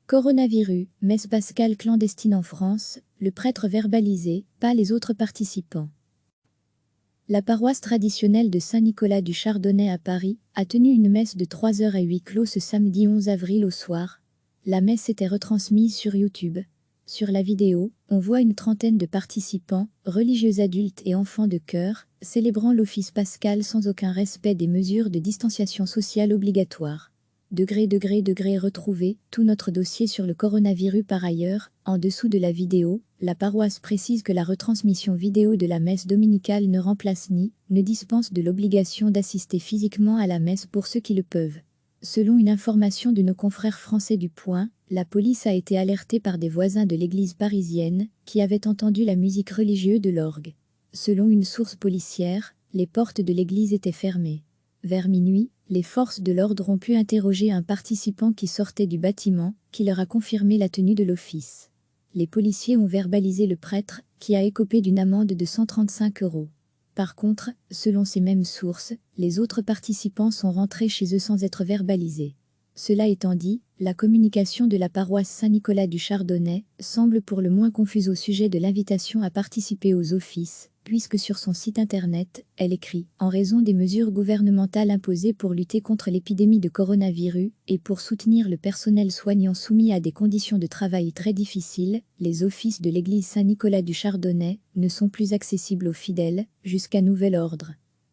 Coronavirus, messe pascale clandestine en France, le prêtre verbalisé, pas les autres participants. La paroisse traditionnelle de Saint-Nicolas du Chardonnay à Paris a tenu une messe de 3 heures à huis clos ce samedi 11 avril au soir. La messe était retransmise sur YouTube. Sur la vidéo, on voit une trentaine de participants, religieux adultes et enfants de chœur, célébrant l'office pascal sans aucun respect des mesures de distanciation sociale obligatoires. Degré retrouvé, tout notre dossier sur le coronavirus par ailleurs, en dessous de la vidéo, la paroisse précise que la retransmission vidéo de la messe dominicale ne remplace ni, ne dispense de l'obligation d'assister physiquement à la messe pour ceux qui le peuvent. Selon une information de nos confrères français du Point, la police a été alertée par des voisins de l'église parisienne, qui avaient entendu la musique religieuse de l'orgue. Selon une source policière, les portes de l'église étaient fermées. Vers minuit, les forces de l'ordre ont pu interroger un participant qui sortait du bâtiment, qui leur a confirmé la tenue de l'office. Les policiers ont verbalisé le prêtre, qui a écopé d'une amende de 135 €. Par contre, selon ces mêmes sources, les autres participants sont rentrés chez eux sans être verbalisés. Cela étant dit, la communication de la paroisse Saint-Nicolas du Chardonnay semble pour le moins confuse au sujet de l'invitation à participer aux offices, puisque sur son site internet, elle écrit « En raison des mesures gouvernementales imposées pour lutter contre l'épidémie de coronavirus et pour soutenir le personnel soignant soumis à des conditions de travail très difficiles, les offices de l'église Saint-Nicolas du Chardonnay ne sont plus accessibles aux fidèles, jusqu'à nouvel ordre ».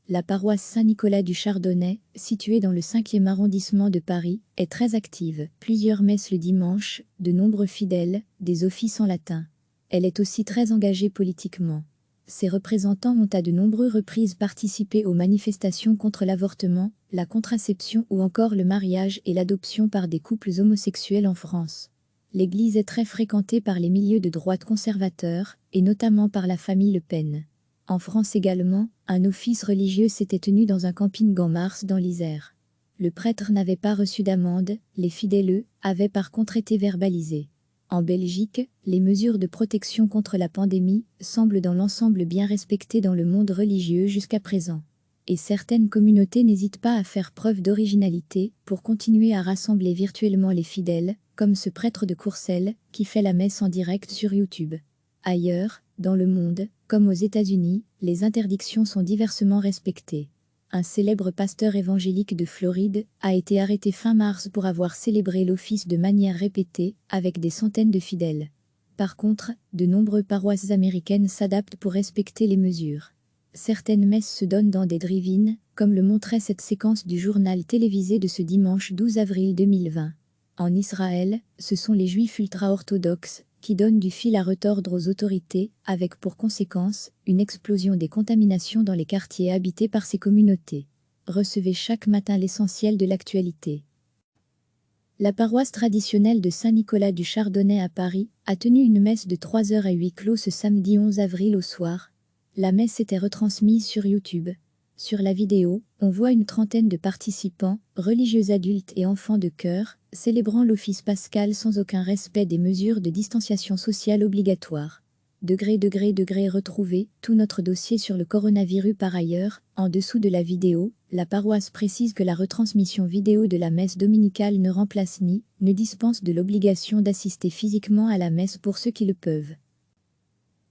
La paroisse Saint-Nicolas du Chardonnay, située dans le 5e arrondissement de Paris, est très active. Plusieurs messes le dimanche, de nombreux fidèles, des offices en latin. Elle est aussi très engagée politiquement. Ses représentants ont à de nombreuses reprises participé aux manifestations contre l'avortement, la contraception ou encore le mariage et l'adoption par des couples homosexuels en France. L'église est très fréquentée par les milieux de droite conservateurs, et notamment par la famille Le Pen. En France également, un office religieux s'était tenu dans un camping en mars dans l'Isère. Le prêtre n'avait pas reçu d'amende, les fidèles, eux, avaient par contre été verbalisés. En Belgique, les mesures de protection contre la pandémie semblent dans l'ensemble bien respectées dans le monde religieux jusqu'à présent. Et certaines communautés n'hésitent pas à faire preuve d'originalité pour continuer à rassembler virtuellement les fidèles, comme ce prêtre de Courcelles qui fait la messe en direct sur YouTube. Ailleurs, dans le monde, comme aux États-Unis, les interdictions sont diversement respectées. Un célèbre pasteur évangélique de Floride a été arrêté fin mars pour avoir célébré l'office de manière répétée, avec des centaines de fidèles. Par contre, de nombreuses paroisses américaines s'adaptent pour respecter les mesures. Certaines messes se donnent dans des drive-in, comme le montrait cette séquence du journal télévisé de ce dimanche 12 avril 2020. En Israël, ce sont les juifs ultra-orthodoxes qui donnent du fil à retordre aux autorités, avec pour conséquence une explosion des contaminations dans les quartiers habités par ces communautés. Recevez chaque matin l'essentiel de l'actualité. La paroisse traditionnelle de Saint-Nicolas du Chardonnay à Paris a tenu une messe de 3 heures à huis clos ce samedi 11 avril au soir. La messe était retransmise sur YouTube. Sur la vidéo, on voit une trentaine de participants, religieux adultes et enfants de chœur, célébrant l'office pascal sans aucun respect des mesures de distanciation sociale obligatoires. Degré retrouvé, tout notre dossier sur le coronavirus par ailleurs, en dessous de la vidéo, la paroisse précise que la retransmission vidéo de la messe dominicale ne remplace ni, ne dispense de l'obligation d'assister physiquement à la messe pour ceux qui le peuvent.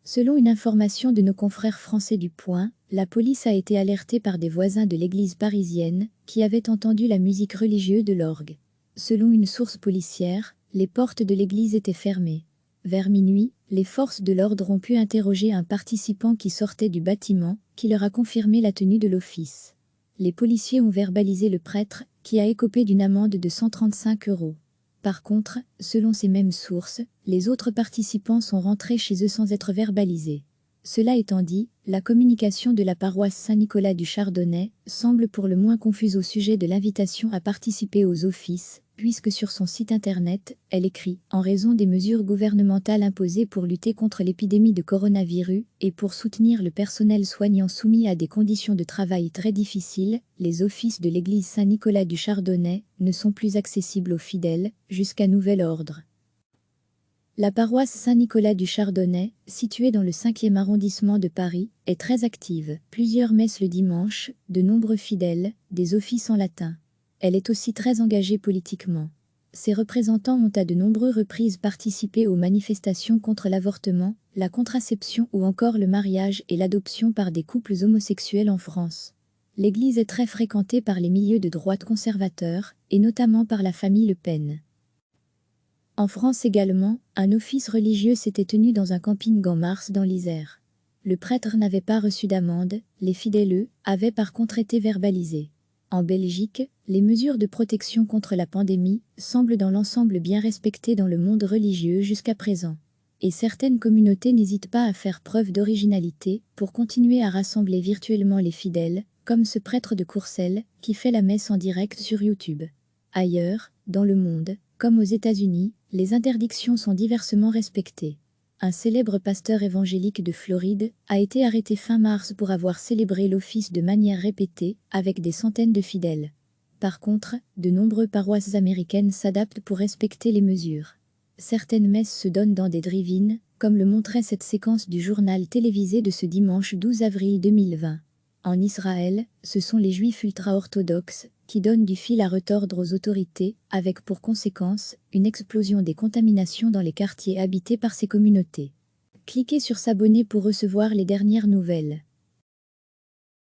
Selon une information de nos confrères français du Point, la police a été alertée par des voisins de l'église parisienne, qui avaient entendu la musique religieuse de l'orgue. Selon une source policière, les portes de l'église étaient fermées. Vers minuit, les forces de l'ordre ont pu interroger un participant qui sortait du bâtiment, qui leur a confirmé la tenue de l'office. Les policiers ont verbalisé le prêtre, qui a écopé d'une amende de 135 €. Par contre, selon ces mêmes sources, les autres participants sont rentrés chez eux sans être verbalisés. Cela étant dit, la communication de la paroisse Saint-Nicolas du Chardonnay semble pour le moins confuse au sujet de l'invitation à participer aux offices, puisque sur son site internet, elle écrit « En raison des mesures gouvernementales imposées pour lutter contre l'épidémie de coronavirus et pour soutenir le personnel soignant soumis à des conditions de travail très difficiles, les offices de l'église Saint-Nicolas du Chardonnay ne sont plus accessibles aux fidèles, jusqu'à nouvel ordre ». La paroisse Saint-Nicolas du Chardonnay, située dans le 5e arrondissement de Paris, est très active. Plusieurs messes le dimanche, de nombreux fidèles, des offices en latin. Elle est aussi très engagée politiquement. Ses représentants ont à de nombreuses reprises participé aux manifestations contre l'avortement, la contraception ou encore le mariage et l'adoption par des couples homosexuels en France. L'église est très fréquentée par les milieux de droite conservateurs, et notamment par la famille Le Pen. En France également, un office religieux s'était tenu dans un camping en mars dans l'Isère. Le prêtre n'avait pas reçu d'amende, les fidèles, eux, avaient par contre été verbalisés. En Belgique, les mesures de protection contre la pandémie semblent dans l'ensemble bien respectées dans le monde religieux jusqu'à présent. Et certaines communautés n'hésitent pas à faire preuve d'originalité pour continuer à rassembler virtuellement les fidèles, comme ce prêtre de Courcelles qui fait la messe en direct sur YouTube. Ailleurs, dans le monde, comme aux États-Unis, les interdictions sont diversement respectées. Un célèbre pasteur évangélique de Floride a été arrêté fin mars pour avoir célébré l'office de manière répétée, avec des centaines de fidèles. Par contre, de nombreuses paroisses américaines s'adaptent pour respecter les mesures. Certaines messes se donnent dans des drive-in, comme le montrait cette séquence du journal télévisé de ce dimanche 12 avril 2020. En Israël, ce sont les juifs ultra-orthodoxes qui donnent du fil à retordre aux autorités, avec pour conséquence une explosion des contaminations dans les quartiers habités par ces communautés. Cliquez sur s'abonner pour recevoir les dernières nouvelles.